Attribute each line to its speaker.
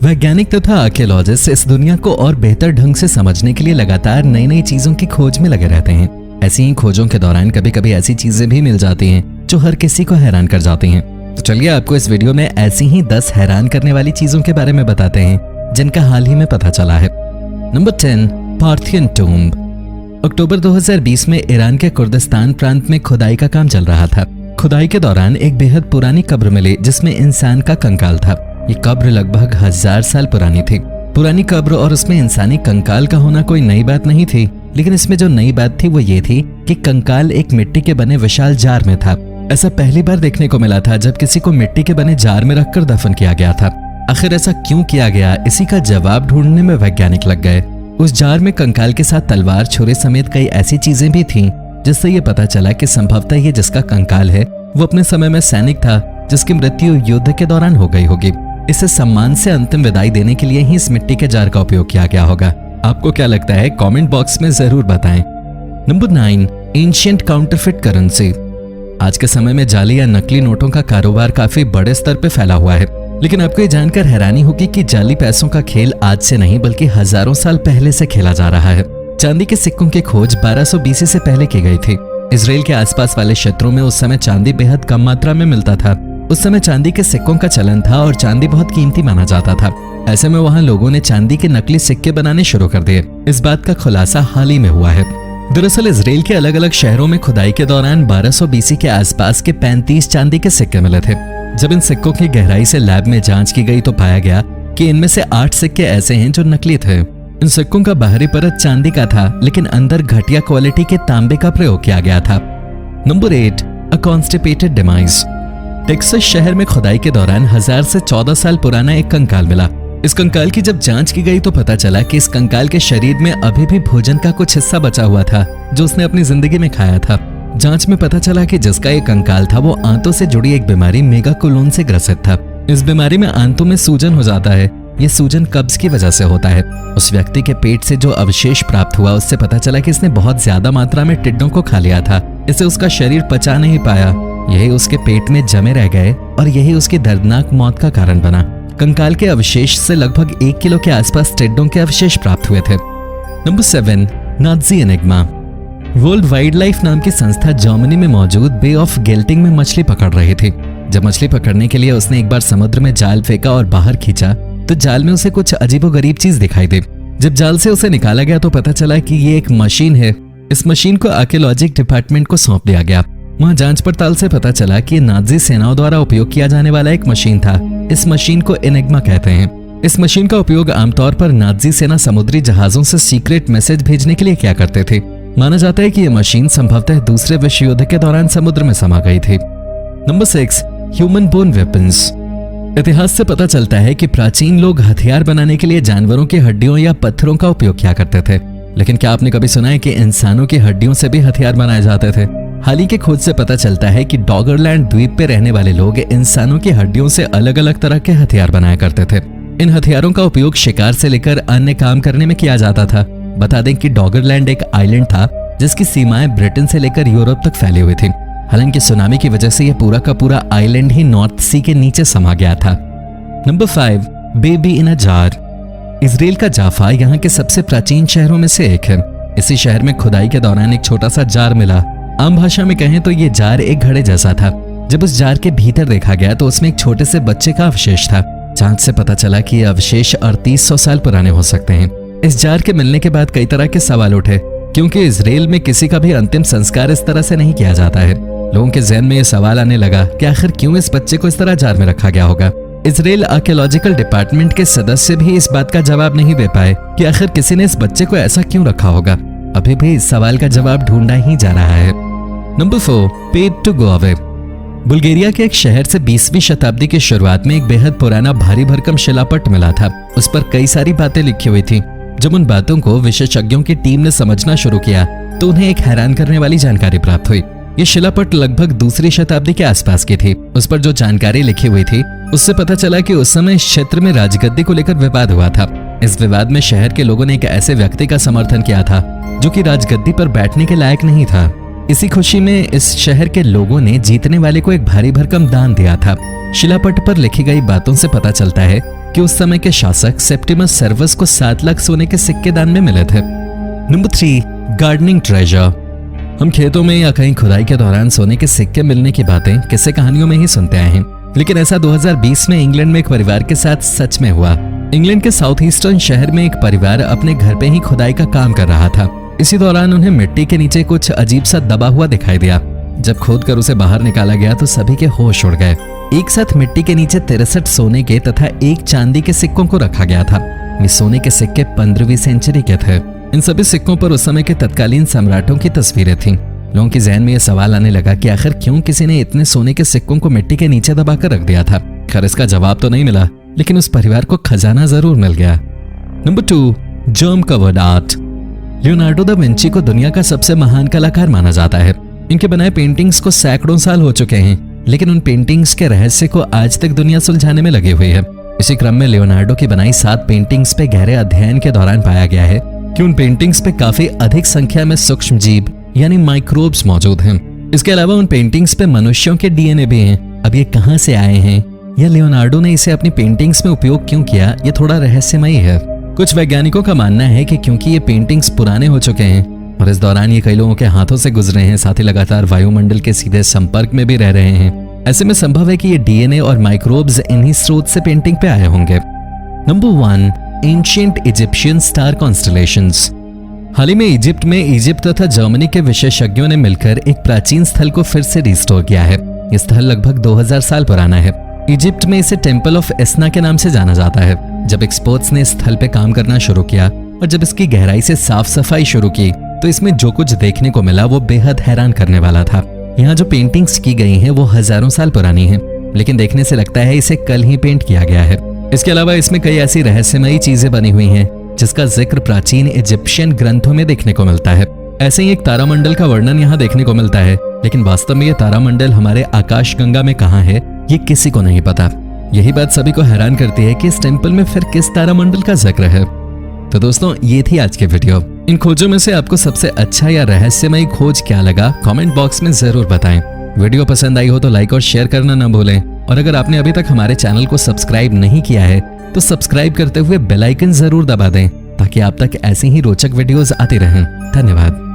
Speaker 1: वैज्ञानिक तथा आर्कियोलॉजिस्ट इस दुनिया को और बेहतर ढंग से समझने के लिए लगातार नई नई चीजों की खोज में लगे रहते हैं। ऐसी ही खोजों के दौरान कभी कभी ऐसी चीजें भी मिल जाती हैं जो हर किसी को हैरान कर जाती हैं। तो चलिए आपको इस वीडियो में ऐसी ही 10 हैरान करने वाली चीजों के बारे में बताते हैं जिनका हाल ही में पता चला है। Number 10, Parthian tomb. अक्टूबर 2020 में ईरान के कुर्दिस्तान प्रांत में खुदाई का काम चल रहा था। खुदाई के दौरान एक बेहद पुरानी कब्र मिली जिसमें इंसान का कंकाल था। ये कब्र लगभग 1000 साल पुरानी थी। पुरानी कब्र और उसमें इंसानी कंकाल का होना कोई नई बात नहीं थी, लेकिन इसमें जो नई बात थी वो ये थी कि कंकाल एक मिट्टी के बने विशाल जार में था। ऐसा पहली बार देखने को मिला था जब किसी को मिट्टी के बने जार में रखकर दफन किया गया था। आखिर ऐसा क्यों किया गया, इसी का जवाब ढूंढने में वैज्ञानिक लग गए। उस जार में कंकाल के साथ तलवार, छुरे समेत कई ऐसी चीजें भी थीं जिससे ये पता चला कि संभवतः ये जिसका कंकाल है वो अपने समय में सैनिक था जिसकी मृत्यु युद्ध के दौरान हो गई होगी। इसे सम्मान से अंतिम विदाई देने के लिए ही इस मिट्टी के जार का उपयोग किया गया होगा। आपको क्या लगता है, कमेंट बॉक्स में जरूर बताएं। Number 9, ancient counterfeit currency. आज के समय में जाली या नकली नोटों का कारोबार काफी बड़े स्तर पर फैला हुआ है, लेकिन आपको ये जानकर हैरानी होगी कि जाली पैसों का खेल आज से नहीं बल्कि हजारों साल पहले से खेला जा रहा है। चांदी के सिक्कों की खोज 1200 BC से पहले की गई थी। इजराइल के आसपास वाले क्षेत्रों में उस समय चांदी बेहद कम मात्रा में मिलता था। उस समय चांदी के सिक्कों का चलन था और चांदी बहुत कीमती माना जाता था। ऐसे में वहां लोगों ने चांदी के नकली सिक्के बनाने शुरू कर दिए। इस बात का खुलासा हाल ही में हुआ है। दरअसल इजराइल के अलग अलग शहरों में खुदाई के दौरान 1200 BC के आसपास के 35 चांदी के सिक्के मिले थे। जब इन सिक्कों की गहराई से लैब में जांच की गई तो पाया गया कि इनमें से 8 सिक्के ऐसे हैं जो नकली थे। इन सिक्कों का बाहरी परत चांदी का था, लेकिन अंदर घटिया क्वालिटी के तांबे का प्रयोग किया गया था। नंबर 8, अ कॉन्स्टिपेटेड डिमाइस। टेक्सास शहर में खुदाई के दौरान 1000 से 14 साल पुराना एक कंकाल मिला। इस कंकाल की जब जांच की गई तो पता चला कि इस कंकाल के शरीर में अभी भी भोजन का कुछ हिस्सा बचा हुआ था जो उसने अपनी जिंदगी में खाया था। जांच में पता चला कि जिसका ये कंकाल था वो आंतों से जुड़ी एक बीमारी मेगाकोलोन से ग्रसित था। इस बीमारी में आंतों में सूजन हो जाता है। ये सूजन कब्ज की वजह से होता है। उस व्यक्ति के पेट से जो अवशेष प्राप्त हुआ उससे पता चला कि इसने बहुत ज्यादा मात्रा में टिड्डों को खा लिया था। इसे उसका शरीर पचा नहीं पाया, यही उसके पेट में जमे रह गए और यही उसकी दर्दनाक मौत का कारण बना। कंकाल के अवशेष से लगभग 1 किलो के आसपास टिड्डों के अवशेष प्राप्त हुए थे। Number 7, Nazi enigma. World wild life नाम की संस्था जर्मनी में मौजूद बे ऑफ गेल्टिंग में मछली पकड़ रही थी। जब मछली पकड़ने के लिए उसने एक बार समुद्र में जाल फेंका और बाहर खींचा तो जाल में उसे कुछ अजीबोगरीब चीज दिखाई दी। जब जाल से उसे निकाला गया तो पता चला कि ये एक मशीन है। इस मशीन को आर्कियोलॉजिक डिपार्टमेंट को सौंप दिया गया। वहां जांच पड़ताल से पता चला कि नाज़ी सेनाओं द्वारा उपयोग किया जाने वाला एक मशीन था। इस मशीन को एनिग्मा कहते हैं। इस मशीन का उपयोग आमतौर पर नाज़ी सेना समुद्री जहाजों से सीक्रेट मैसेज भेजने के लिए किया करते थे। माना जाता है कि यह मशीन संभवतः दूसरे विश्व युद्ध के दौरान समुद्र में समा गई थी। Number 6, human bone weapons. इतिहास से पता चलता है कि प्राचीन लोग हथियार बनाने के लिए जानवरों की हड्डियों या पत्थरों का उपयोग किया करते थे, लेकिन क्या आपने कभी सुना है कि इंसानों की हड्डियों से भी हथियार बनाए जाते थे? हाल ही की खोज से पता चलता है कि डॉगरलैंड द्वीप पे रहने वाले लोग इंसानों की हड्डियों से अलग अलग तरह के हथियार बनाया करते थे। इन हथियारों का उपयोग शिकार से लेकर अन्य काम करने में किया जाता था। बता दें कि डॉगरलैंड एक आइलैंड था जिसकी सीमाएं ब्रिटेन से लेकर यूरोप तक फैली हुई थी। हालांकि सुनामी की वजह से यह पूरा का पूरा आइलैंड ही नॉर्थ सी के नीचे समा गया था। Number 5, baby in a jar. Israel का जाफा यहाँ के सबसे प्राचीन शहरों में से एक है। इसी शहर में खुदाई के दौरान एक छोटा सा जार मिला। आम भाषा में कहें तो ये जार एक घड़े जैसा था। जब उस जार के भीतर देखा गया तो उसमें एक छोटे से बच्चे का अवशेष था। जांच से पता चला कि ये अवशेष 3800 साल पुराने हो सकते हैं। इस जार के मिलने के बाद कई तरह के सवाल उठे, क्योंकि इजराइल में किसी का भी अंतिम संस्कार इस तरह से नहीं किया जाता है। लोगों के जहन में यह सवाल आने लगा कि आखिर क्यों इस बच्चे को इस तरह जार में रखा गया होगा। इजराइल आर्कियोलॉजिकल डिपार्टमेंट के सदस्य भी इस बात का जवाब नहीं दे पाए कि आखिर किसी ने इस बच्चे को ऐसा क्यों रखा होगा। अभी भी इस सवाल का जवाब ढूंढा ही जा रहा है। Number 4, paid to go away. Bulgaria के एक शहर से 20वीं शताब्दी की शुरुआत में एक बेहद पुराना भारी भरकम शिलापट मिला था। उस पर कई सारी बातें लिखी हुई थी। जब उन बातों को विशेषज्ञों की टीम ने समझना शुरू किया तो उन्हें एक हैरान करने वाली जानकारी प्राप्त हुई। ये शिलापट लगभग 2री शताब्दी के आसपास की थी। उस पर जो जानकारी लिखी हुई थी उससे पता चला कि उस समय इस क्षेत्र में राजगद्दी को लेकर विवाद हुआ था। इस विवाद में शहर के लोगों ने एक ऐसे व्यक्ति का समर्थन किया था जो कि राजगद्दी पर बैठने के लायक नहीं था। इसी खुशी में इस शहर के लोगों ने जीतने वाले को एक भारी भरकम दान दिया था। शिलापट पर लिखी गई बातों से पता चलता है कि उस समय के शासक सेप्टिमस सर्वस को 7 लाख सोने के सिक्के दान में मिले थे। Number 3, gardening treasure. हम खेतों में या कहीं खुदाई के दौरान सोने के सिक्के मिलने की बातें किस्से कहानियों में ही सुनते आए हैं, लेकिन ऐसा 2020 में इंग्लैंड में एक परिवार के साथ सच में हुआ। इंग्लैंड के साउथ ईस्टर्न शहर में एक परिवार अपने घर पे ही खुदाई का काम कर रहा था। इसी दौरान उन्हें मिट्टी के नीचे कुछ अजीब सा दबा हुआ दिखाई दिया। जब खोदकर उसे बाहर निकाला गया तो सभी के होश उड़ गए। एक साथ मिट्टी के नीचे 63 सोने के तथा 1 चांदी के सिक्कों को रखा गया था। ये सोने के सिक्के 15वीं सेंचुरी के थे। इन सभी सिक्कों पर उस समय के तत्कालीन सम्राटों की तस्वीरें थीं। लोगों के जहन में यह सवाल आने लगा कि आखिर क्यों किसी ने इतने सोने के सिक्कों को मिट्टी के नीचे दबाकर रख दिया था। खैर इसका जवाब तो नहीं मिला, लेकिन उस परिवार को खजाना जरूर मिल गया। Number 2, germ covered art. Leonardo da Vinci को दुनिया का सबसे महान कलाकार माना जाता है। इनके बनाए पेंटिंग्स को सैकड़ों साल हो चुके हैं, लेकिन उन पेंटिंग्स के रहस्य को आज तक दुनिया सुलझाने में लगी हुई है। इसी क्रम में लियोनार्डो की बनाई 7 पेंटिंग्स पे गहरे अध्ययन के दौरान पाया गया है कि उन पेंटिंग्स पे काफी अधिक संख्या में सूक्ष्म जीव यानी माइक्रोब्स मौजूद हैं। इसके अलावा उन पेंटिंग्स पे मनुष्यों के डीएनए भी हैं। अब ये कहां से आए हैं या लियोनार्डो ने इसे अपनी पेंटिंग्स में उपयोग क्यों किया, ये थोड़ा रहस्यमयी है। कुछ वैज्ञानिकों का मानना है कि क्योंकि ये पेंटिंग्स पुराने हो चुके हैं और इस दौरान ये कई लोगों के हाथों से गुजरे हैं, साथ ही लगातार वायुमंडल के सीधे संपर्क में भी रह रहे हैं, ऐसे में संभव है कि ये डीएनए और माइक्रोब्स इन्हीं स्रोत से पेंटिंग पे आए होंगे। Number 1, ancient Egyptian star constellations. हाल ही में इजिप्ट में इजिप्ट तथा जर्मनी के विशेषज्ञों ने मिलकर एक प्राचीन स्थल को फिर से रिस्टोर किया है। यह स्थल लगभग 2000 साल पुराना है। इजिप्ट में इसे टेम्पल ऑफ एस्ना के नाम से जाना जाता है। जब एक्सपर्ट्स ने इस स्थल पे काम करना शुरू किया और जब इसकी गहराई से साफ सफाई शुरू की तो इसमें जो कुछ देखने को मिला वो बेहद हैरान करने वाला था। यहाँ जो पेंटिंग्स की गई हैं वो हजारों साल पुरानी हैं, लेकिन देखने से लगता है इसे कल ही पेंट किया गया है। इसके अलावा इसमें कई ऐसी रहस्यमयी चीजें बनी हुई हैं जिसका जिक्र प्राचीन इजिप्शियन ग्रंथों में देखने को मिलता है। ऐसे ही एक तारामंडल का वर्णन यहाँ देखने को मिलता है, लेकिन वास्तव में ये तारामंडल हमारे आकाशगंगा में कहाँ है ये किसी को नहीं पता। यही बात सभी को हैरान करती है कि इस टेम्पल में फिर किस तारामंडल का जिक्र है। तो दोस्तों ये थी आज की वीडियो। इन खोजों में से आपको सबसे अच्छा या रहस्यमयी खोज क्या लगा कमेंट बॉक्स में जरूर बताएं। वीडियो पसंद आई हो तो लाइक और शेयर करना ना भूलें, और अगर आपने अभी तक हमारे चैनल को सब्सक्राइब नहीं किया है तो सब्सक्राइब करते हुए बेल आइकन जरूर दबा दें ताकि आप तक ऐसी ही रोचक वीडियोस आती रहें। धन्यवाद।